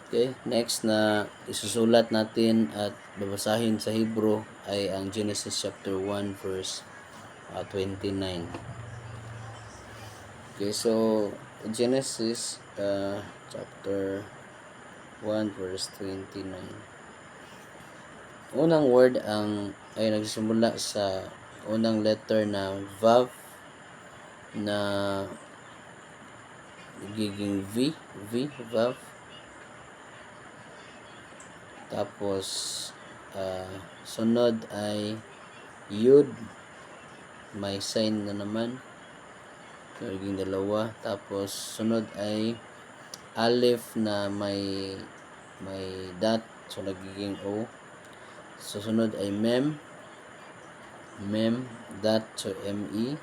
Okay, next na isusulat natin at babasahin sa Hebrew ay ang Genesis chapter 1 verse 29. Okay, so Genesis chapter 1 verse 29. Unang word ay nagsimula sa unang letter na Vav na nagiging Vav. Tapos sunod ay Yud, may sign na naman, naging dalawa. Tapos sunod ay Aleph na may dot, so nagiging O. Susunod ay Mem dot, so ME,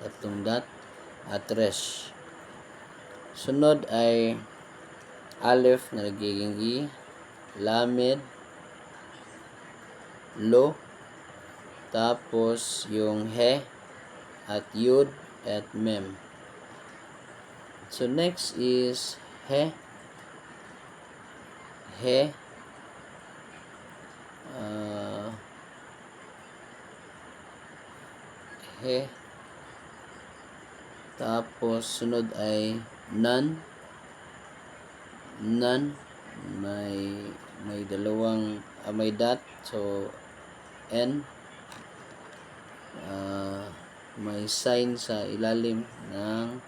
tatlong dot, at Resh. Sunod ay Aleph na nagiging E, Lamed, Lo, tapos yung He at Yud at Mem. So next is He tapos sunod ay Nun, may dalawang may dot, so N, may sign sa ilalim ng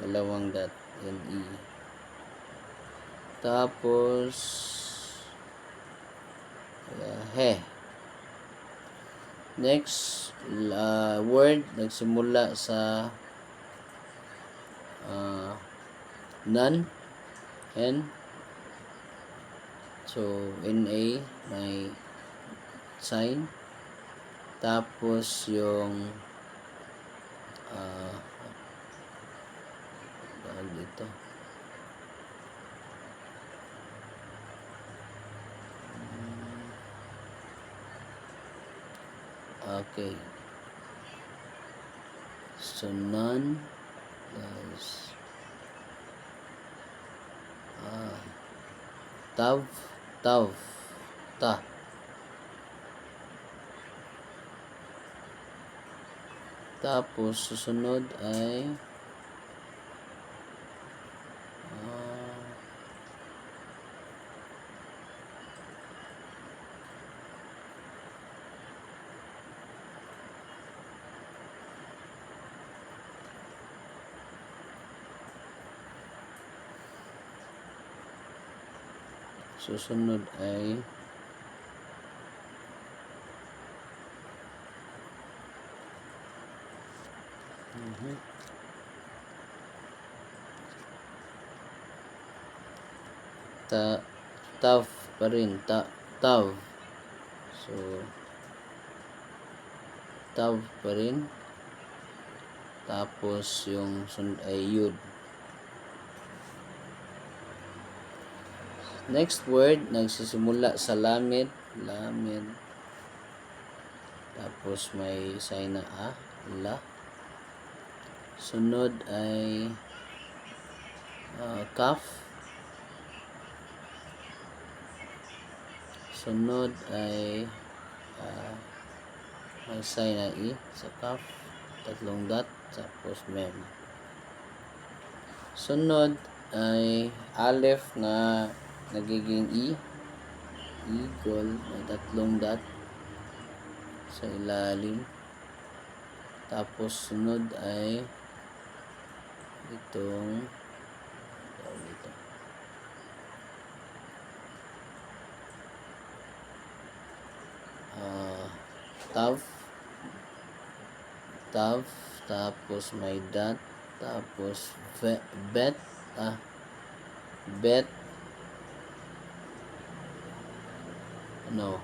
dalawang dot, NE. Tapos He. Next word nagsimula sa Nun, N, so NA, may sign. Tapos yung dito okay, so Nun plus Tav, Ta. Tapos susunod ay Tav pa rin, Tav. So Tav pa rin. Tapos yung sunod ay Yud. Next word nagsisimula sa Lamed. Tapos may sign na La. Sunod ay Kaf. Sunod ay may sign na I sa Kaf, tatlong dot, tapos Mem. Sunod ay Aleph na nagiging E, Eagle, may tatlong dot sa ilalim. Tapos sunod ay itong Tav, tapos may dot, tapos Bet, no,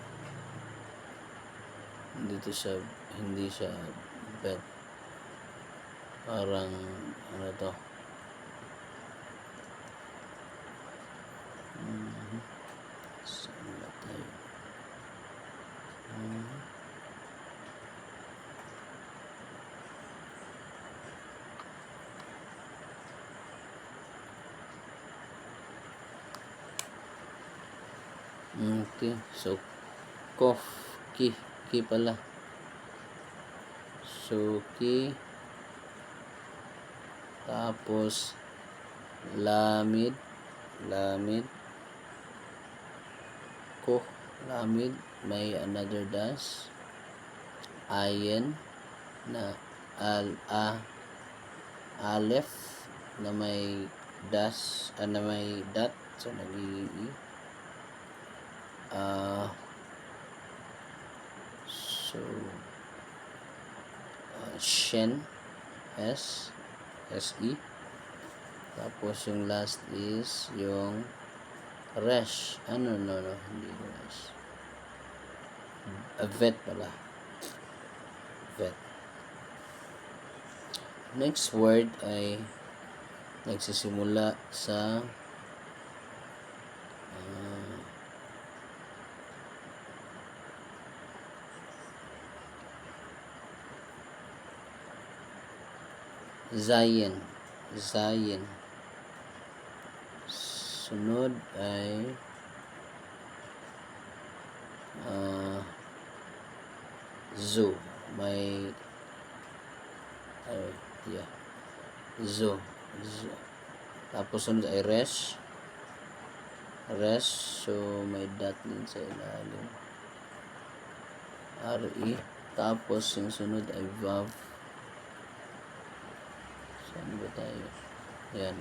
hindi siya Bet, parang ano to, saan ba tayo? Okay. So, kof. Ki. Ki pala. So, ki. Tapos, lamid. Lamid. Ko. Lamid. May another dash. Ayen. Na alef. Na may dash. Na may dot. So, nag-i. So, shen. S. S-E. Tapos, yung last is yung resh. No. Hindi resh. Vet pala. Vet. Next word ay nagsisimula sa Zayin. Zayin. Sunod ay zoo. May zoo. Tapos sunod ay resh. Resh. So may dot din sa ilalim. R-E. Tapos yung sunod ay vav. Saan ba tayo? Yan.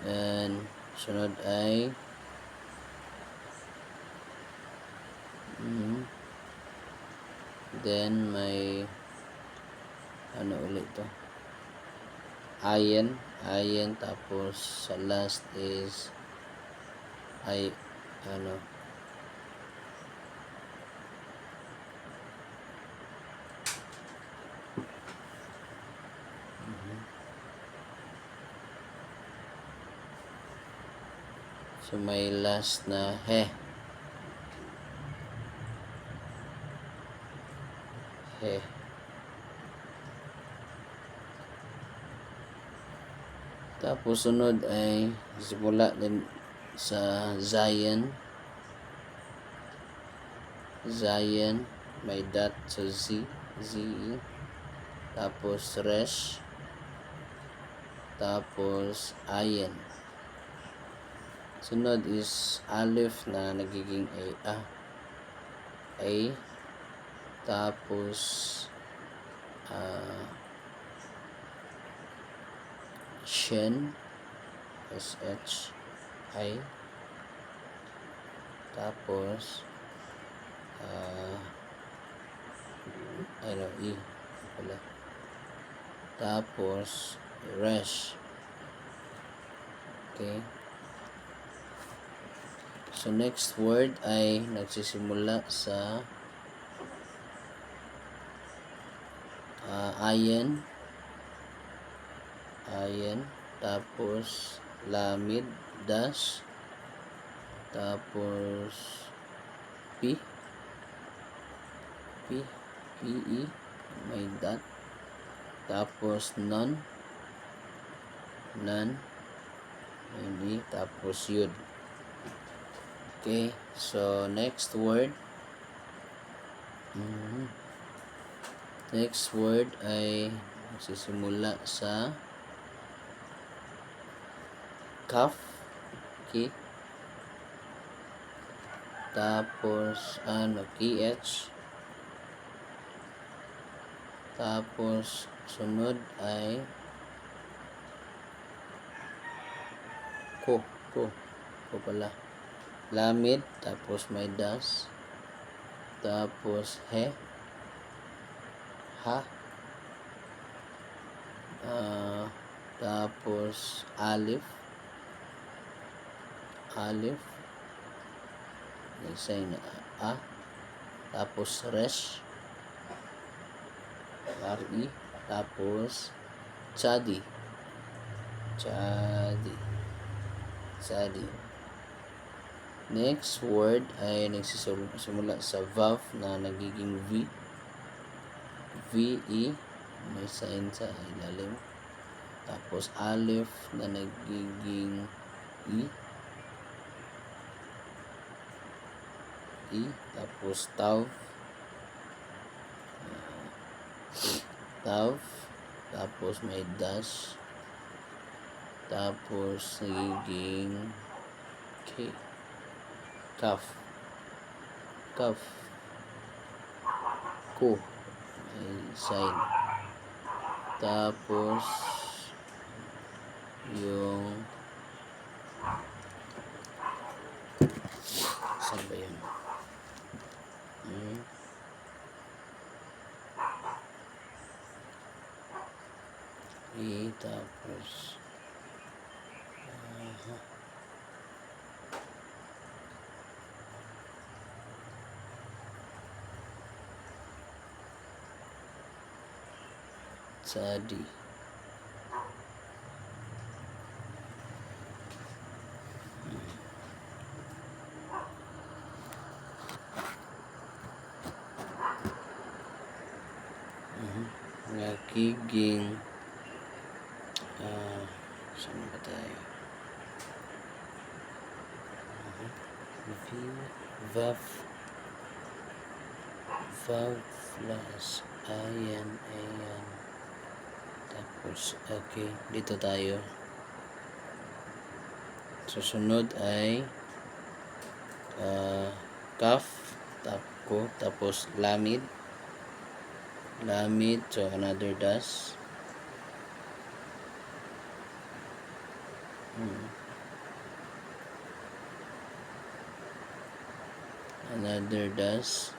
And sunod ay then may ano ulit to? Ayen. Tapos sa last is ay ano so may last na he. Tapos sunod ay simula din sa Zayin. May dot sa Z. Z-E. Tapos resh. Tapos ayen. Sunod is alif na nagiging A. Tapos shen. S-H-I. Tapos E pala. Tapos resh. Okay. So next word ay nagsisimula sa ayen. Tapos lamid dash. Tapos P. P-E. May dot. Tapos non. Maybe. Tapos yun. Okay. So next word. Next word ay magsisimula sa kaf. Okay. Tapos KH. Tapos sunod ay ko pala. Lamid. Tapos may dash. Tapos he. Ha. Tapos alif. Isay na tapos resh. R-E. Tapos chadi. Next word ay nagsisimula sa vav na nagiging V. V-E. May sign sa ilalim. Tapos alif na nagiging E. E, tapos tav, tapos may dash, tapos nagiging K, kaf, ko, may sign, tapos yung saan ba yun? E, tapos sa D. Nagiging saan ba tayo? Vav plus ayan, tapos okay, dito tayo. Susunod ay kaf, tapos lamid, so another dash, another dash,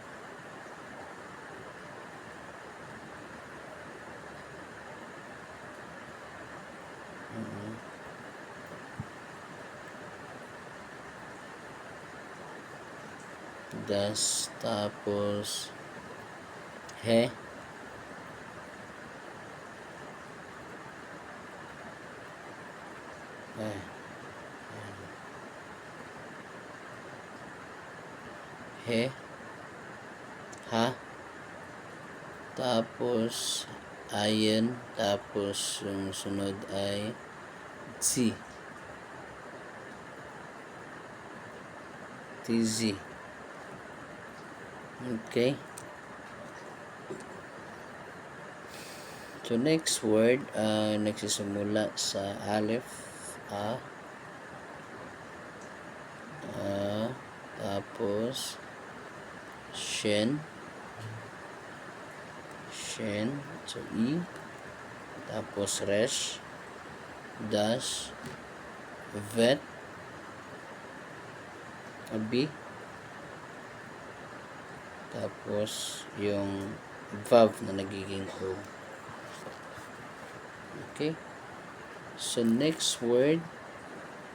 dash, tapos he, ha, tapos ayan, tapos yung sunod ay tz, okay. So next word, nagsisimula sa alif, tapos shen, so E, tapos resh, dash, vet, B, tapos yung vav na nagiging O. Okay, so next word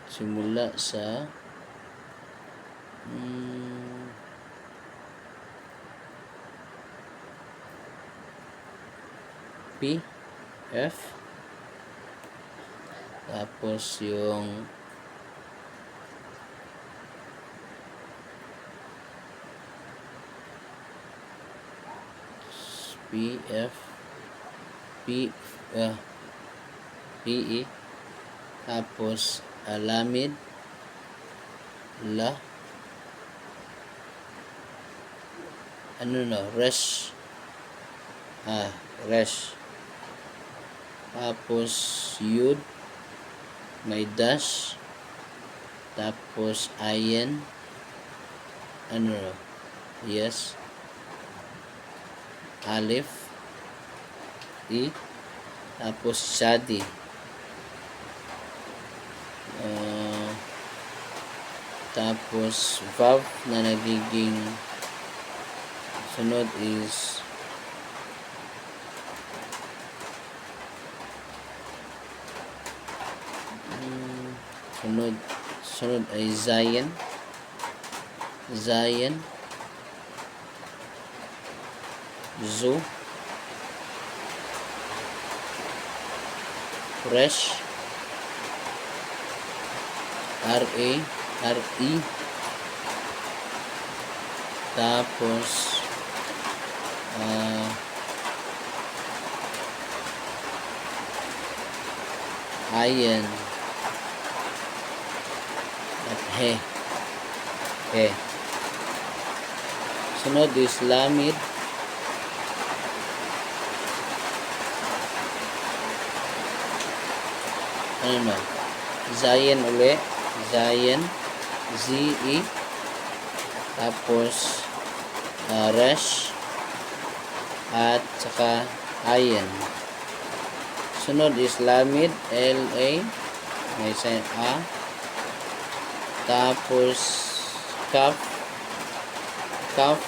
simula sa P, F, tapos yung P, F, P, PE, tapos lamid, la, resh, resh, tapos yud, may dash, tapos ayen, yes, alif, E, tapos shadi, tapos vav na nagiging sunod is sunod ay zayin, zu, resh, RE, tapos ayen at he, Sunod is Lamid. Ano na? Zayin uli. Zayin. Z-E. Tapos, Resh. At saka Ayin. Sunod is Lamid. L-A. May sign A. Tapos, Kaf. Kaf.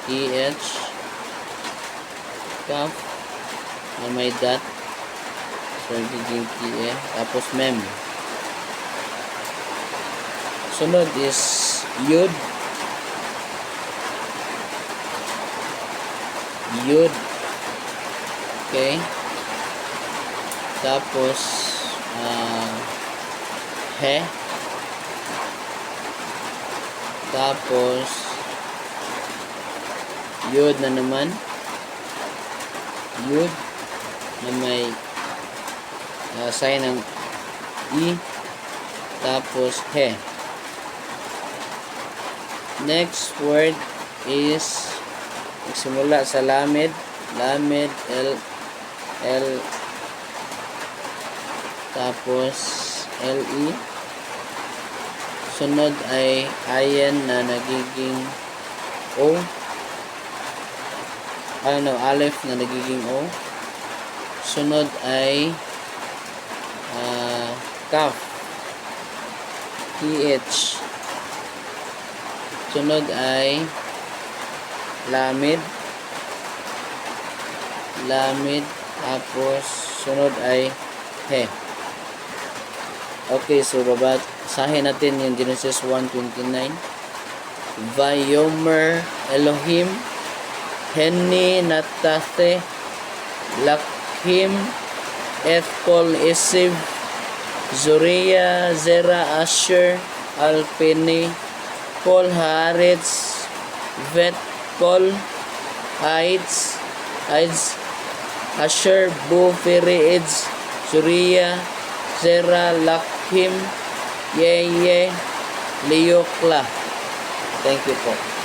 E-H. Kaf. Na may dot. So, giging K-E. Tapos, Mem. Sunod is Yud. Yud. Okay. Tapos, He. Tapos, Yud na naman. Yud na may sign ng E. Tapos, He. Next word is simula sa Lamed. Lamed, L. Tapos, L-E. Sunod ay Ayen na nagiging O. Aleph na nagiging O. Sunod ay Kaf. PH. Sunod ay Lamid. Lamid. Tapos, sunod ay He. Okay, so babasahin natin yung Genesis 1:29. Vayomer Elohim Henni Natathe Lakhim Ethkol Isiv Zuriya Zera Asher Alpini Kol Haaretz Vet Kol Aids Asher Bu Firiids Zuriya Zera Lakhim Yeye Liokla. Thank you po.